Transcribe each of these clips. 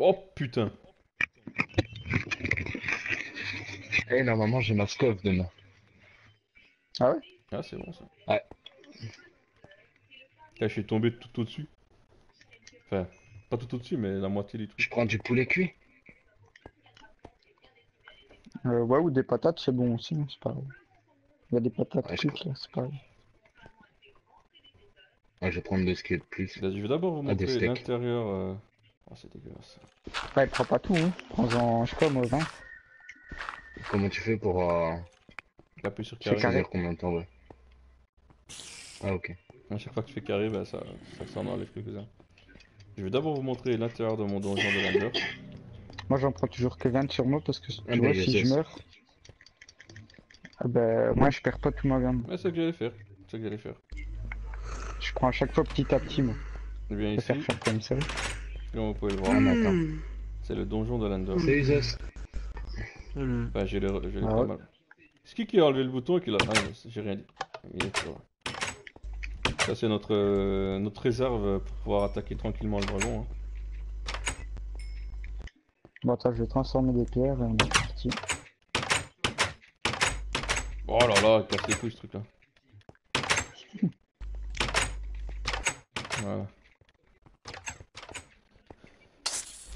Oh putain. Et normalement, j'ai ma scope demain. Ah ouais? Ah, c'est bon ça. Ouais. Là, je suis tombé tout au-dessus. Enfin, pas tout au-dessus, mais la moitié du truc. Je prends du poulet cuit. Ouais, ou des patates, c'est bon aussi, hein, c'est pareil. Il y a des patates Ouais, cuites là, c'est pareil. ouais, je vais prendre de ce qui est de plus. Là, je vais d'abord vous Ah, des montrer steaks. l'intérieur. Oh, c'est dégueulasse. Ouais, prends pas tout, hein. Prends-en, je sais pas, moi, 20. Comment tu fais pour... Appuie sur C'est carré. carré. choisir combien de temps, ouais. Ah, ok. À chaque fois que tu fais carré, bah, ça s'en enlève quelques-uns. Je vais d'abord vous montrer l'intérieur de mon donjon de l'Ender. Moi, j'en prends toujours que 20 sur moi parce que Ah, tu ben, vois, yes, si je yes. meurs, ah ben, moi, je perds pas tout ma viande. Mais c'est ce que j'allais faire. C'est ce que j'allais faire. Je prends à chaque fois petit à petit, moi. Et bien Je préfère ici, faire comme ça. comme vous pouvez le voir, Ah, mais attends. c'est le donjon de l'Ender. Salut, Zeus. Salut. Enfin, j'ai Ah pas ouais. mal. C'est qui a enlevé le bouton et qui l'a... Ah, j'ai rien dit. Il est toujours là. Ça, c'est notre réserve pour pouvoir attaquer tranquillement le dragon. Hein. Bon, attends, je vais transformer des pierres et on est parti. Oh là là, il casse les couilles ce truc-là. Voilà.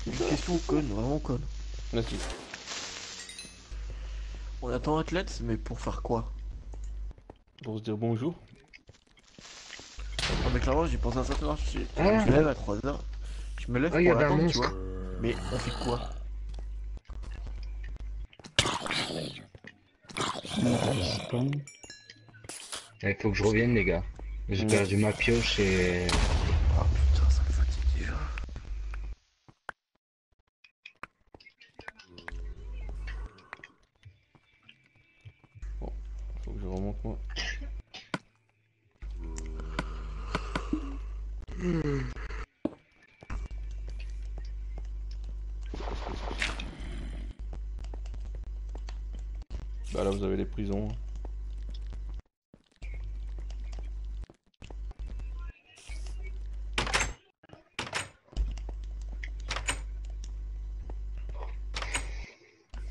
Une question conne, vraiment conne. Merci. On attend athlète, mais pour faire quoi? Pour se dire bonjour. Non mais clairement j'ai pensé à ça tout à l'heure, Ah, je me lève à 3h, je me lève ah, il y pour avait un l'attendre tu vois. monstre. Mais on fait quoi? Spawn. Il faut que je revienne, les gars. J'ai Mm. perdu ma pioche et... Ah putain ça me fatigue déjà. Bon, faut que je remonte moi. Bah là vous avez les prisons.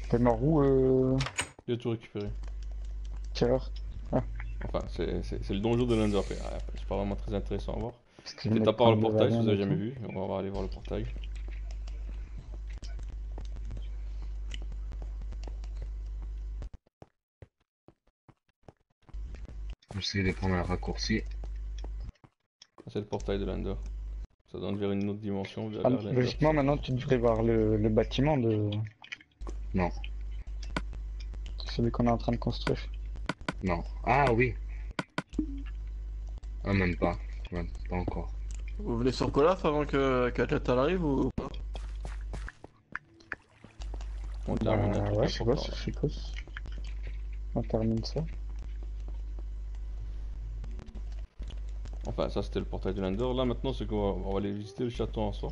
T'es mort où, J'ai tout récupéré. tireur? Ah, Enfin, c'est le donjon de l'Ender. C'est pas vraiment très intéressant à voir. parce que je C'est vais à part le prendre de la portail si vous viande avez et jamais tout. vu. On va aller voir le portail. J'essaie de prendre un raccourci. C'est le portail de l'Ender. Ça donne vers une autre dimension, vers Ah, l'Ender. logiquement, maintenant, tu devrais voir le bâtiment de Non, celui qu'on est en train de construire. non. Ah, oui. Ah, même pas. Ouais, pas encore. Vous venez sur Colaf avant que qu'athlète arrive ou pas? On Bah termine un truc ouais, je sais pas, important là. c'est quoi. On termine ça. Enfin, ça c'était le portail de l'Ender. Là maintenant, c'est qu'on va aller visiter le château en soi.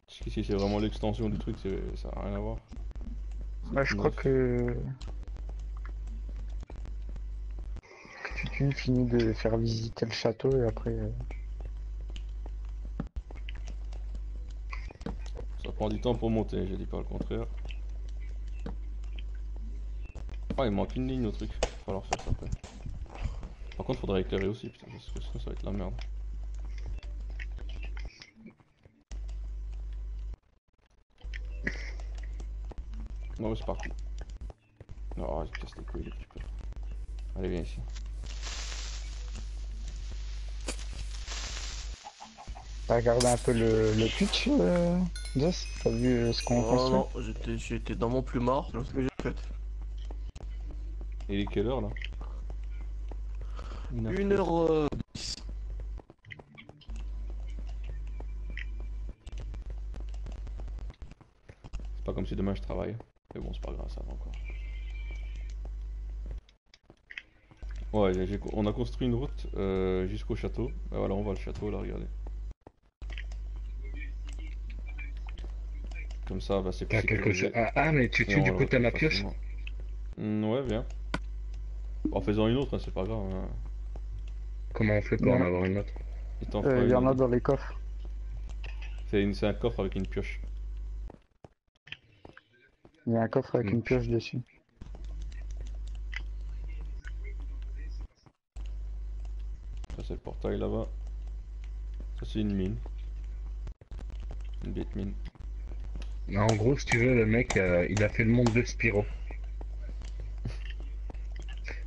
Parce qu'ici, c'est vraiment l'extension du truc, ça n'a rien à voir. Bah, je Tout crois neuf. que tu finis de faire visiter le château et après. Ça prend du temps pour monter, j'ai dit pas le contraire. Ah, il manque une ligne au truc. Il va falloir faire ça après. Par contre, faudrait éclairer aussi, putain, parce que sinon ça va être la merde. Non, mais c'est parti. Non, il casse les couilles, le petit peu. Allez, viens ici. T'as regardé un peu le pitch, Jess? T'as vu ce qu'on Oh construit? non, j'étais dans mon plumard, c'est ce que j'ai fait. Et il est quelle heure là? 1 heure 10. C'est pas comme si demain je travaille. Mais bon, c'est pas grave, ça va encore. Ouais, on a construit une route jusqu'au château. Bah voilà, on voit le château là, regardez. Comme ça, bah, c'est plus T'as quelque chose... sécurisé. Ah, mais tu Et tues on du le coup t'as retrouve ma pioche? facilement. Ouais, viens. En faisant une autre, hein, c'est pas grave. Hein. Comment on fait Il y pour en en a, avoir une autre? Il t'en fera il y une en autre. a dans les coffres. C'est un coffre avec une pioche. Il y a un coffre avec une pioche dessus. Ça c'est le portail là-bas. Ça c'est une mine. Une bête mine. En gros, si tu veux, le mec, il a fait le monde de Spyro.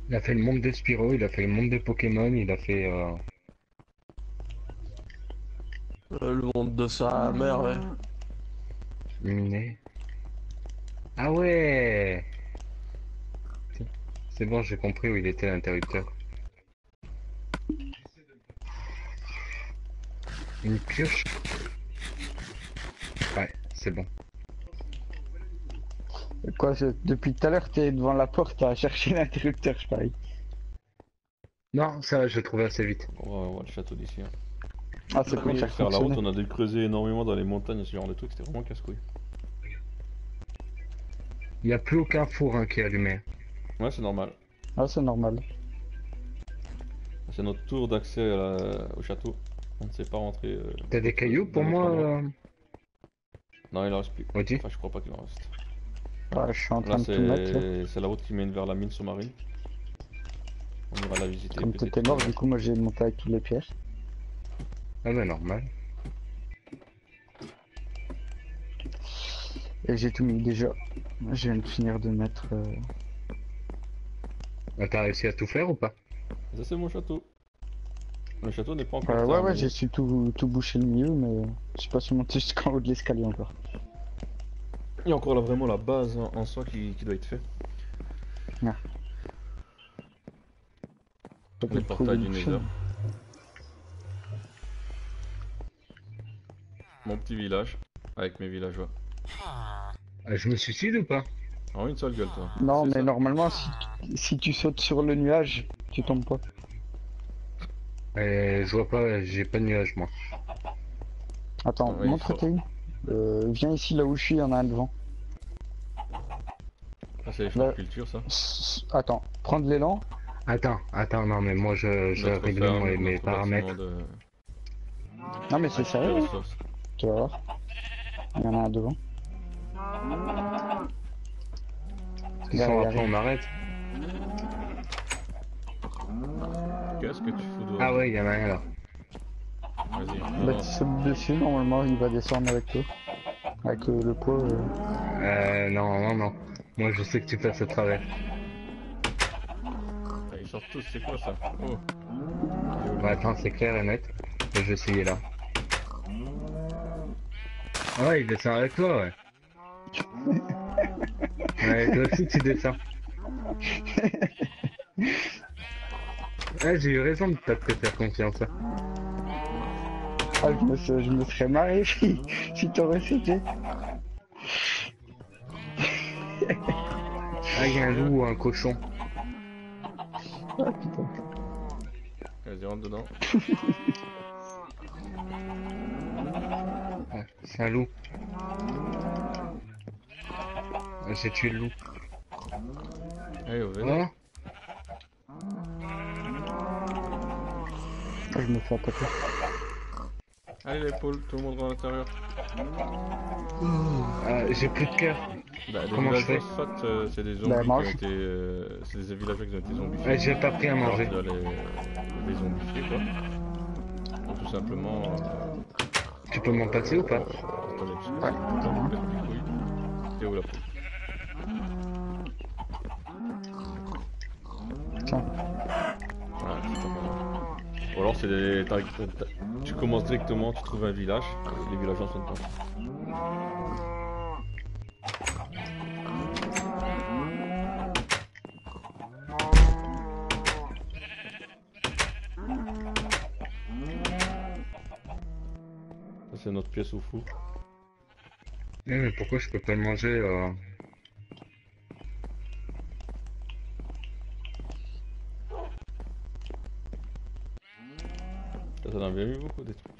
Il a fait le monde de Spyro, il a fait le monde de Pokémon, il a fait... Le monde de sa mère, ouais. Miné. Ah ouais! C'est bon, j'ai compris où il était l'interrupteur. Une pioche? Ouais, c'est bon. Quoi, depuis tout à l'heure, t'es devant la porte à chercher l'interrupteur, je parie. Non, ça, je trouvais assez vite. On va voir le château d'ici. Hein. Ah, c'est pour Pour faire faire la route, fonctionner. on a dû creuser énormément dans les montagnes, ce genre de trucs, c'était vraiment casse-couille. Il n'y a plus aucun four hein, qui est allumé. Ouais, c'est normal. Ah, c'est normal. C'est notre tour d'accès au château. On ne sait pas rentrer. T'as des cailloux pour dans notre moi, endroit. Non, il en reste plus. Audi? Enfin, je crois pas qu'il en reste. Ah, je suis en train Là, de tout mettre, là. c'est la route qui mène vers la mine sous-marine. On ira la visiter. Comme peut-être t'étais tout à mort, l'heure. du coup, moi j'ai monté avec toutes les pierres. Ah bah normal. Et j'ai tout mis déjà. Je viens de finir de mettre. Ah, t'as réussi à tout faire ou pas? Ça, c'est mon château. Le château n'est pas encore Ouais, terminé. ouais, j'ai su tout boucher le milieu, mais je suis pas su monter jusqu'en haut de l'escalier encore. Il y a encore là vraiment la base en soi qui doit être fait. Ah. Le portail du Nether. Mon petit village avec mes villageois. Ah, je me suicide ou pas? En une seule gueule, toi. Non, C'est mais ça. normalement, si tu sautes sur le nuage, tu tombes pas. Je vois pas, j'ai pas de nuage moi. Attends, Ouais, il montre faut- tes viens ici là où je suis, il y en a un devant. Ah, c'est les champs Là. de culture, ça. Attends, prends de l'élan. Attends, non mais moi je Notre règle ferme, mes notre paramètres. bâtiment de- Non, mais c'est de sérieux, hein. ressources. Tu vas voir. Il y en a un devant. Ils Là, sont il après arrive. on arrête. Qu'est-ce que tu fous dehors? Ah ouais, il y en a un là. Vas-y. Bah, tu sautes dessus, normalement, il va descendre avec toi. Avec le poids. Non. Moi je sais que tu passes à travers. Ah, ils sortent tous, c'est quoi ça? Oh. Bah attends, c'est clair et net. Et je vais essayer là. Ah ouais, il descend avec toi, ouais. Ouais, toi aussi tu descends. Ouais, j'ai eu raison de pas te faire confiance. Ah, je me serais marré si t'aurais sauté. Ah, il y a un loup ou un cochon. Ah, putain. Vas-y, rentre dedans. Ouais, c'est un loup. Ouais, j'ai tué le loup. Allez, venez. Oh, Ah, je me fais attaquer. Allez, les poules, tout le monde rentre à l'intérieur. j'ai plus de cœur. Bah, les Comment je villageois, fais soit c'est des zombies Bah, qui mange. ont été. C'est des villageois qui ont été zombifiés. Ouais, j'ai pas pris à Alors, manger. tu dois les zombifier, quoi. Ou tout simplement. Tu peux m'en passer ou pas? Attendez, parce que Ouais. c'est pas complètement les couilles. T'es où la poule? Tiens. Voilà, c'est pas mal. Ou alors c'est des. Tu commences directement, tu trouves un village, et les villageois sont dedans. Ça c'est notre pièce au four. Mais pourquoi je peux pas le manger Ça en a bien eu beaucoup des trucs.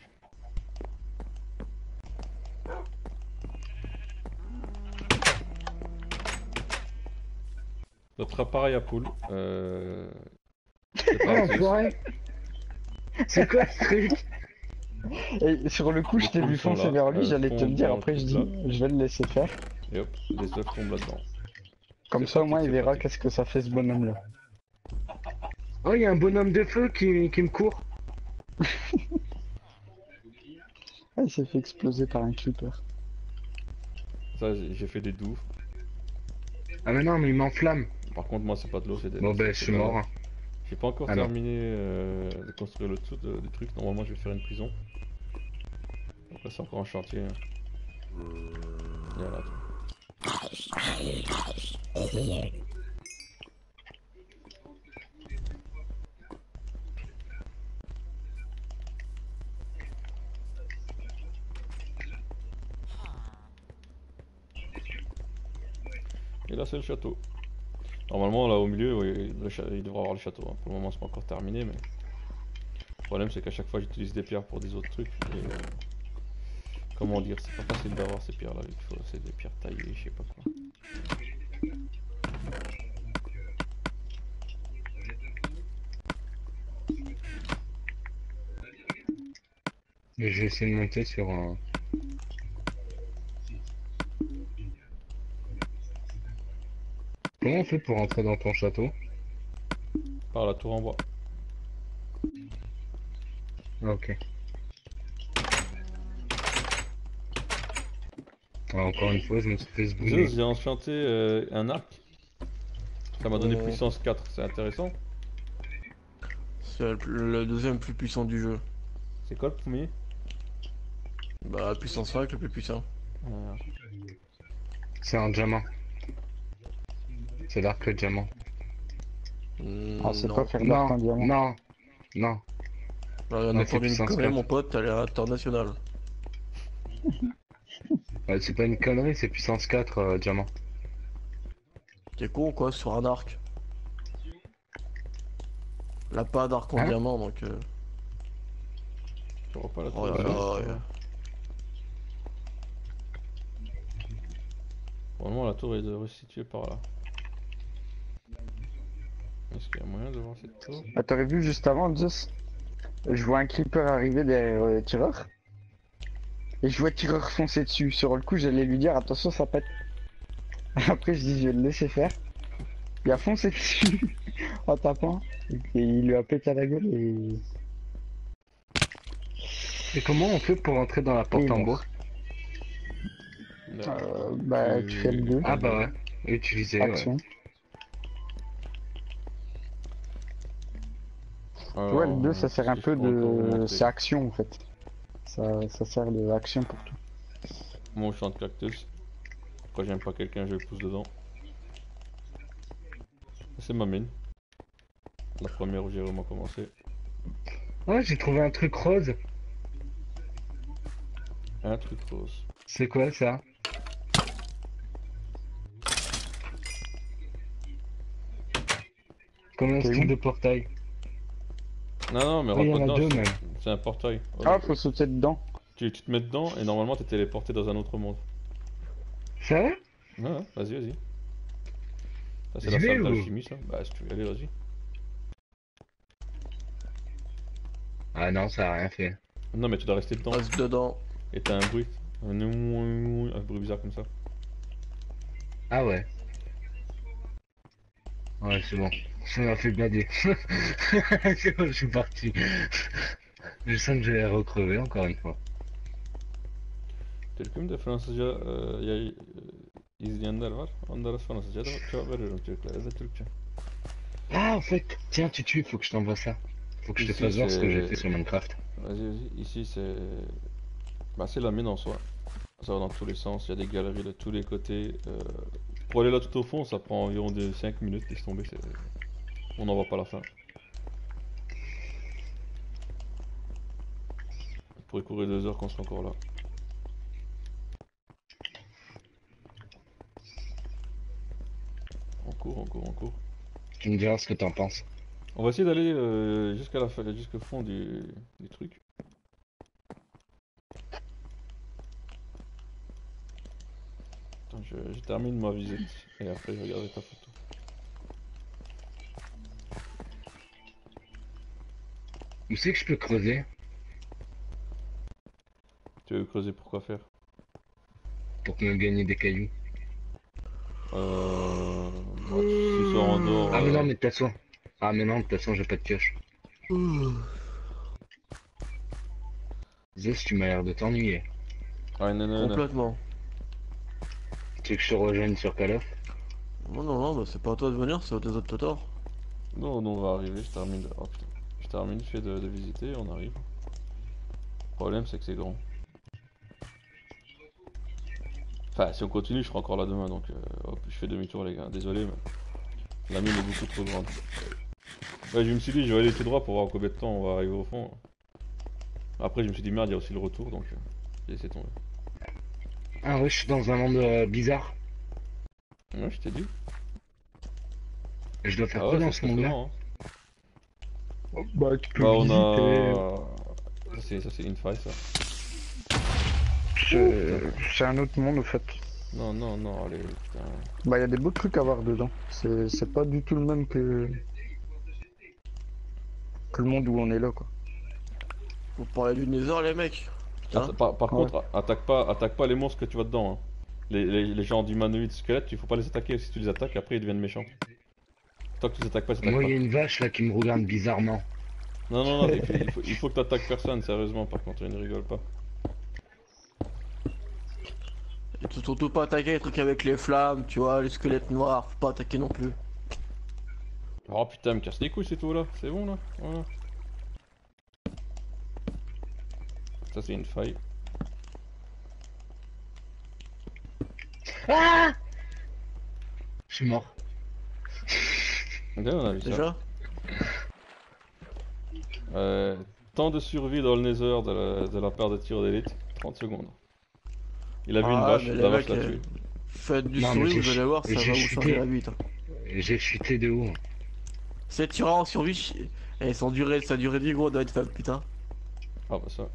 Notre appareil à poule. C'est Oh parti. enfoiré! C'est quoi ce truc? Et sur le coup, Les je t'ai vu poules sont foncer là, vers lui, elles j'allais te font le dire. dans le Après, je truc dis, là. je vais le laisser faire. Et hop, les œufs tombent là-dedans. Comme C'est ça, au pratique, moins, il c'est verra pratique. qu'est-ce que ça fait ce bonhomme-là. Oh, il y a un bonhomme de feu qui me court. Ah, il s'est fait exploser par un creeper. Ça, j'ai fait des douves. Ah mais non, mais il m'enflamme. Par contre, moi, c'est pas de l'eau, Bon ben, je c'est suis de la mort, lave. hein. J'ai pas encore Ah non. terminé de construire le tout du truc. Normalement, je vais faire une prison. Donc là, c'est encore en chantier, hein. Et voilà, tout. Et là, c'est le château. Normalement, là au milieu, oui, il devrait avoir le château, hein. Pour le moment, c'est pas encore terminé, mais le problème, c'est qu'à chaque fois, j'utilise des pierres pour des autres trucs. Et comment dire, c'est pas facile d'avoir ces pierres-là. Il faut, c'est des pierres taillées, je sais pas quoi. Et je vais essayer de monter sur un... Comment on fait pour entrer dans ton château? Par la tour en bois. Ah, ok. Ah, encore une fois, je me suis fait zbouiller. J'ai enchanté un arc. Ça m'a donné Oh. puissance 4, c'est intéressant. C'est le deuxième plus puissant du jeu. C'est quoi le premier? Bah, puissance 5, le plus puissant. Euh, C'est un diamant. C'est l'arc diamant. Ah, c'est Non. pas faire Non, d'arc en diamant. non, non. Alors, on Non, a c'est entendu une puissance connerie, 4. mon pote, t'as l'air international. C'est pas une connerie, c'est puissance 4, diamant. T'es con ou quoi, sur un arc? Là, pas d'arc en Hein? diamant, donc... je vois pas la Oh tour. là Ah, là, ça ouais. va. Normalement, la tour est resituée par là. Est-ce qu'il y a moyen de voir cette tour? Ah, t'aurais vu juste avant, Zeus? Je vois un creeper arriver derrière tireur. Et je vois tireur foncer dessus. Sur le coup, j'allais lui dire attention, ça pète. Après, je dis je vais le laisser faire. Il a foncé dessus en tapant. Et il lui a pété à la gueule et Et comment on fait pour entrer dans la il est porte en mort. bois? Là, Bah, tu fais le 2. Ah bah ouais, utiliser, ouais. Action. Alors, Ouais, le 2, ça sert un qu'est-ce que peu je peux encore vous de. montrer? C'est action en fait. Ça sert de action pour tout. Mon champ de cactus. Quand j'aime pas quelqu'un, je le pousse dedans. C'est ma mine. La première où j'ai vraiment commencé. Ouais, j'ai trouvé un truc rose. Un truc rose. C'est quoi ça? Comme un T'es style où? de portail. Non, non, mais Oh, il y rentre en pas a dedans, deux même. c'est un portail. Ah, faut sauter dedans. Tu te mets dedans et normalement t'es téléporté dans un autre monde. Ça va? Ouais, ouais, vas-y, vas-y. Ça, c'est J'y la vais salle ou? d'alchimie, ça. Bah, si tu veux, allez, vas-y. Ah non, ça a rien fait. Non, mais tu dois rester dedans. Reste dedans. Et t'as un bruit. Un bruit bizarre comme ça. Ah ouais. Ouais, c'est bon. Ça m'a fait blader. C'est bon, je suis parti. Je sens que je vais recrever encore une fois. Türk'üm de Fransızca izleyenler var. Onlara Fransızca da cevap veriyorum Türklere de Türkçe. Ah, en fait, tiens, Tutu, faut que je t'envoie ça. Faut que je te Ici, fasse voir ce que j'ai c'est... fait sur Minecraft. Vas-y, vas-y. Ici, c'est... Bah, c'est la mine en soi. Ça va dans tous les sens. Il y a des galeries de tous les côtés. Pour aller là tout au fond, ça prend environ 5 minutes. Laisse tomber, on n'en voit pas la fin. On pourrait courir 2 heures qu'on sera encore là. On court, on court, on court. Tu me diras ce que t'en penses. On va essayer d'aller jusqu'à la fin, jusqu'au fond du truc. Attends, je termine ma visite et après je regarderai ta photo. Où c'est que je peux creuser? Tu veux creuser pour quoi faire? Pour me gagner des cailloux. Bah, si ça endort. Ah mais non, mais de toute façon. Ah mais non, de toute façon, j'ai pas de pioche. Zeus, tu m'as l'air de t'ennuyer. Ah, non, non, non. Complètement. Tu veux que je te rejoigne sur Call of? Non, non, non, bah c'est pas à toi de venir, c'est aux deux autres Totors. Non, non, on va arriver, je termine. Oh putain. Je termine le fait de visiter, on arrive. Le problème, c'est que c'est grand. Enfin, si on continue, je serai encore là demain, donc hop, je fais demi-tour, les gars. Désolé, mais la mine est beaucoup trop grande. Ouais, je me suis dit, je vais aller tout droit pour voir combien de temps on va arriver au fond. Après, je me suis dit, merde, il y a aussi le retour, donc j'ai laissé tomber. Ah ouais, je suis dans un monde bizarre. Ouais, je t'ai dit. Je dois faire Ah quoi ouais, dans c'est ce monde-là? grand, hein. Bah, tu peux Bah, on visiter. a. Ça, c'est une faille, ça. C'est un autre monde, au fait. Non, non, non, allez, putain. Bah, y a des beaux trucs à voir dedans. C'est pas du tout le même que le monde où on est là, quoi. Vous parlez du Nether, les mecs. Putain. Par Ouais. contre, attaque pas les monstres que tu vois dedans. Hein. Les gens d'humanoïdes squelettes, il faut pas les attaquer. Si tu les attaques, après ils deviennent méchants. Tant que tu les attaques pas, ils s'attaquent Moi, pas. il y a une vache là qui me regarde bizarrement. Non, non, non, il faut que t'attaques personne, sérieusement, par contre, ne rigole pas. Et faut surtout pas attaquer les trucs avec les flammes, tu vois, les squelettes noirs, faut pas attaquer non plus. Oh putain, me casse les couilles, c'est tout là. C'est bon là. Voilà. Ça, c'est une faille. Ah! Je suis mort. Ok, on a vu ça. Déjà. Temps de survie dans le Nether de la part de tir d'élite, 30 secondes. Il a vu une Ah, vache, mais la les vache mecs, l'a tué. faites du Non, mais survie, j'ai vous allez voir, ça j'ai va vous chuté. changer la vie. Hein. J'ai chuté de où? Ces tirants en survie, et sa durée de vie, gros, doit être faible, putain. Ah bah ça,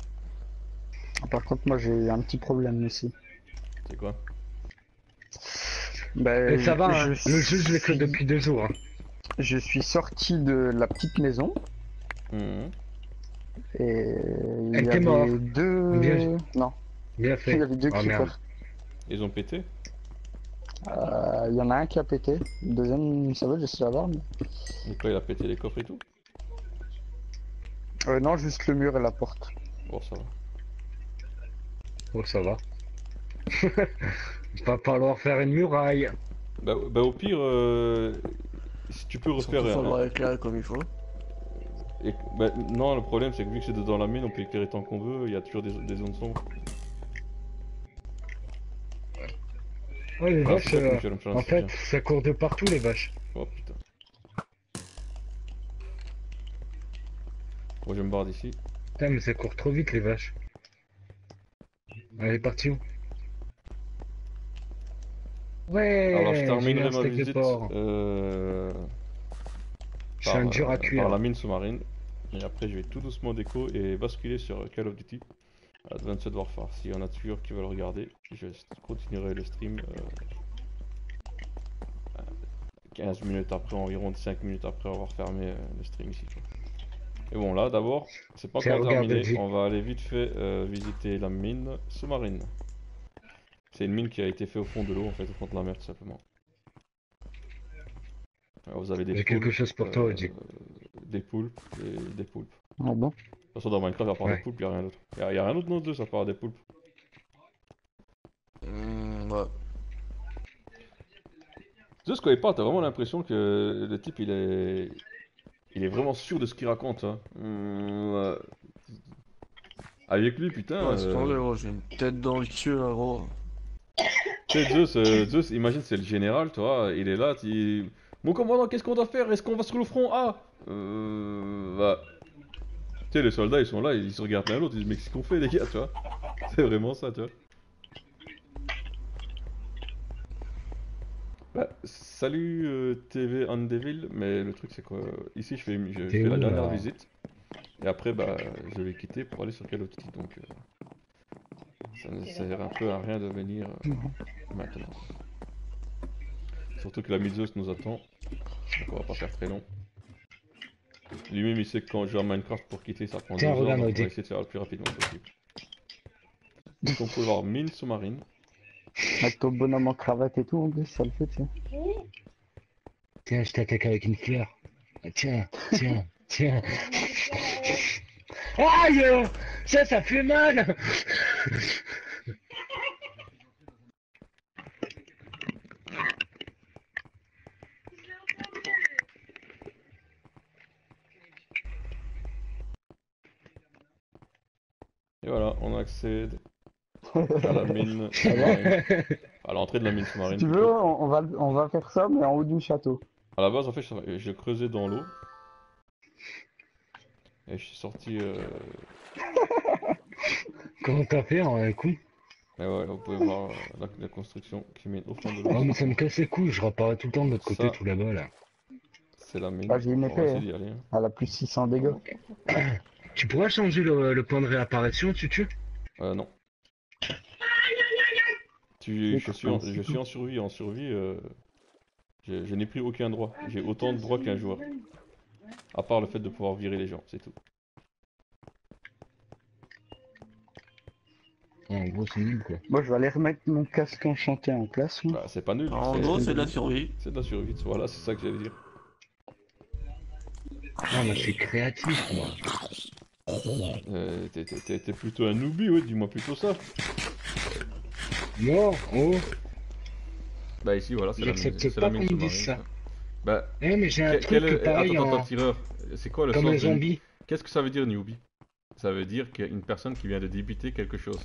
Par contre, moi, j'ai un petit problème ici. c'est quoi? Bah, Mais ça va, hein. je Le jeu, je l'ai fait suis- depuis 2 jours. Hein. Je suis sorti de la petite maison Mhm. et il Elle y était avait morte. deux... Bien. Non, Bien il fait. y avait deux Oh merde. creepers. Ils ont pété? Il y en a un qui a pété, le deuxième, ça va, j'essaie d'avoir, mais... Donc là, il a pété les coffres et tout? Non, juste le mur et la porte. Bon, ça va. Oh, ça va. Va falloir faire une muraille. Bah au pire, si tu peux refaire Surtout, un... faudra éclairer comme il faut. Bah, non, le problème c'est que vu que c'est dans la mine, on peut éclairer tant qu'on veut, il y a toujours des zones sombres. Ouais, les Ah, vaches, c'est ça que Michel Challenge, en c'est fait, bien. ça court de partout, les vaches. Oh putain. Bon, je me barre d'ici. Putain, mais ça court trop vite, les vaches. Elle est partie où? Ouais, Alors je j'ai eu terminerai un ma steak de visite porc. Je suis un dur à par cuire. la mine sous-marine. Et après, je vais tout doucement déco et basculer sur Call of Duty Advanced Warfare. S'il y en a toujours qui veulent regarder, je continuerai le stream 15 minutes après, environ 5 minutes après avoir fermé le stream ici. Quoi. Et bon, là d'abord, c'est pas Tiens, encore regarde, terminé. vas-y. On va aller vite fait visiter la mine sous-marine. C'est une mine qui a été faite au fond de l'eau, en fait, au fond de la mer, tout simplement. Alors, vous avez des J'ai quelque poulpes, chose pour toi, Audi. des poulpes et des poulpes. Ah bon? De toute façon, dans Minecraft, à part Ouais. des poulpes, il n'y a rien d'autre. Il y a rien d'autre dans le jeu, ça part des poulpes. Ouais. Tu sais, ce qu'on est pas, t'as vraiment l'impression que le type, il est vraiment sûr de ce qu'il raconte. Hein. Avec lui, putain. Ouais, c'est tombé, gros, j'ai une tête dans le cul, là, gros. Tu sais, Zeus, imagine, c'est le général, tu vois, il est là, Mon commandant, qu'est-ce qu'on doit faire? Est-ce qu'on va sur le front? Ah bah... Tu sais, les soldats, ils sont là, ils se regardent l'un l'autre, ils disent, mais qu'est-ce qu'on fait, les gars, tu vois? C'est vraiment ça, tu vois. Bah, salut TV Andeville, mais le truc c'est quoi? Ici, je fais T'es la où, dernière là? visite, et après, bah, je vais quitter pour aller sur Call of Duty, donc ça ne sert un peu à rien de venir maintenant. Surtout que la Zeus nous attend, donc on va pas faire très long. Lui-même, il sait que quand je joue à Minecraft pour quitter, ça prend 2 Tiens, heures, regarde, donc on va Audi. essayer de faire le plus rapidement possible. Donc on peut voir mine sous-marine. Avec ton bonhomme en cravate et tout, en plus, ça le fait, tu sais. Tiens, je t'attaque avec une fleur. Ah, tiens, tiens, tiens. Aïe! Ça fait mal! Et voilà, on accède à la mine sous-marine. À l'entrée de la mine Si sous-marine. tu veux, plutôt. on va faire ça, mais en haut du château. À la base, en fait, je creusais dans l'eau. Et je suis sorti. Comment t'as fait en un coup? Et ouais, vous pouvez voir la construction qui mène au fond de Oh, l'eau. mais ça me casse les couilles, je réapparais tout le temps de l'autre côté, Ça. tout là-bas, là. C'est la mine. Ah, j'ai une On va épée, essayer hein. d'y aller. Hein. Elle a plus 600 dégâts. Tu pourrais changer le point de réapparition, tu? Non. Les Je suis copains, je c'est suis tout. en survie. En survie, je n'ai pris aucun droit. J'ai autant de droits qu'un joueur. À part le fait de pouvoir virer les gens, c'est tout. En gros, c'est nul, quoi. Moi, je vais aller remettre mon casque enchanté en place, moi. Bah, c'est pas nul. En gros, c'est de la survie. C'est de la survie. Voilà, c'est ça que j'allais dire. Non, moi, je suis créatif, moi. T'es plutôt un newbie, ouais, dis-moi plutôt ça. Non, oh. Bah ici, voilà, J'accepte c'est pas la mine qu'on me sous-marine. dise ça. Bah, Eh, mais j'ai un quel truc est... pareil Attends, en... tireur. C'est quoi le Comme sens les de... zombies. Qu'est-ce que ça veut dire newbie? Ça veut dire qu'il y a une personne qui vient de débuter quelque chose.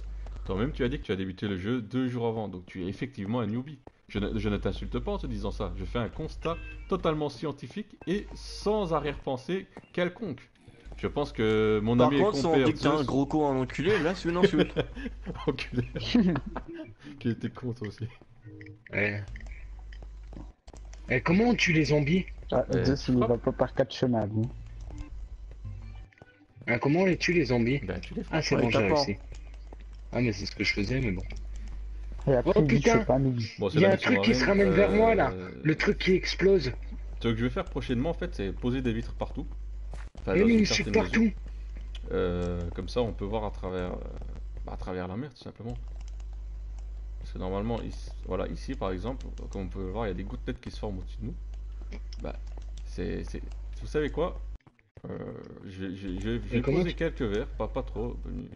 Toi-même, tu as dit que tu as débuté le jeu 2 jours avant, donc tu es effectivement un newbie. Je ne t'insulte pas en te disant ça. Je fais un constat totalement scientifique et sans arrière-pensée quelconque. Je pense que mon Par ami et contre, si on compère dit que t'es un Zeus- gros con, un enculé, là c'est une insulte. Enculé. Qui était con toi aussi. Ouais. Eh, comment on tue les zombies? Ah, Zeus, il y frappe. va pas par 4 chemins, lui. Ah, comment on les tue, les zombies? Bah tu les Ah, c'est Ouais, bon, j'ai tapant. réussi. Ah, mais c'est ce que je faisais, mais bon. Et après, Oh, il dit que putain. c'est pas nous. Bon, c'est Il y a la un truc qui se sous-marine. ramène vers moi, là. Le truc qui explose. Ce que je vais faire prochainement, en fait, c'est poser des vitres partout. Enfin, Eh, dans mais une il me suit certaine mesure. partout. Comme ça, on peut voir à travers la mer, tout simplement. Parce que normalement, voilà, ici, par exemple, comme on peut le voir, il y a des gouttelettes qui se forment au-dessus de nous. Bah, vous savez quoi? Je vais Et comment poser quelques verres, pas trop, une